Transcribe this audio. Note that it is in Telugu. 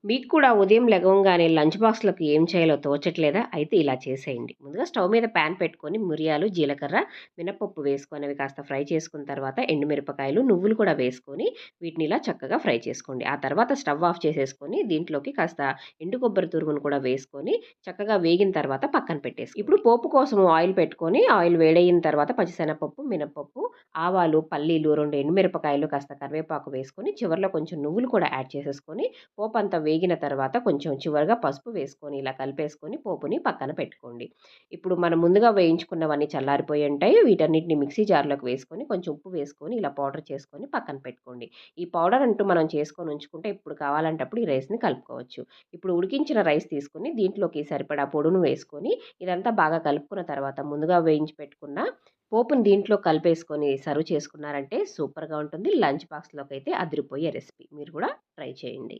మీకు కూడా ఉదయం లెగవంగానే లంచ్ బాక్స్‌లోకి ఏం చేయాలో తోచట్లేదా? అయితే ఇలా చేసేయండి. ముందుగా స్టవ్ మీద పాన్ పెట్టుకొని మిరియాలు, జీలకర్ర, మినపప్పు వేసుకొని అవి కాస్త ఫ్రై చేసుకున్న తర్వాత ఎండుమిరపకాయలు, నువ్వులు కూడా వేసుకొని వీటిని ఇలా చక్కగా ఫ్రై చేసుకోండి. ఆ తర్వాత స్టవ్ ఆఫ్ చేసేసుకొని దీంట్లోకి కాస్త ఎండు కొబ్బరి తురుమును కూడా వేసుకొని చక్కగా వేగిన తర్వాత పక్కన పెట్టేసి ఇప్పుడు పోపు కోసం ఆయిల్ పెట్టుకొని ఆయిల్ వేడయిన తర్వాత పచ్చిశనగపప్పు, మినపప్పు, ఆవాలు, పల్లీలు, 2 ఎండుమిరపకాయలు, కాస్త కరివేపాకు వేసుకొని చివర్లో కొంచెం నువ్వులు కూడా యాడ్ చేసేసుకొని పోపంతా వేగిన తర్వాత కొంచెం చివరగా పసుపు వేసుకొని ఇలా కలిపేసుకొని పోపుని పక్కన పెట్టుకోండి. ఇప్పుడు మనం ముందుగా వేయించుకున్నవన్నీ చల్లారిపోయి ఉంటాయి. వీటన్నిటిని మిక్సీ జార్‌లోకి వేసుకొని కొంచెం ఉప్పు వేసుకొని ఇలా పౌడర్ చేసుకొని పక్కన పెట్టుకోండి. ఈ పౌడర్ అంటూ మనం చేసుకొని ఉంచుకుంటే ఎప్పుడు కావాలంటే అప్పుడు ఈ రైస్‌ని కలుపుకోవచ్చు. ఇప్పుడు ఉడికించిన రైస్ తీసుకొని దీంట్లోకి సరిపడా పొడును వేసుకొని ఇదంతా బాగా కలుపుకున్న తర్వాత ముందుగా వేయించి పెట్టుకున్న పోపుని దీంట్లో కలిపేసుకొని సర్వ్ చేసుకున్నారంటే సూపర్‌గా ఉంటుంది. లంచ్ బాక్స్‌లోకైతే అదిరిపోయే రెసిపీ. మీరు కూడా ట్రై చేయండి.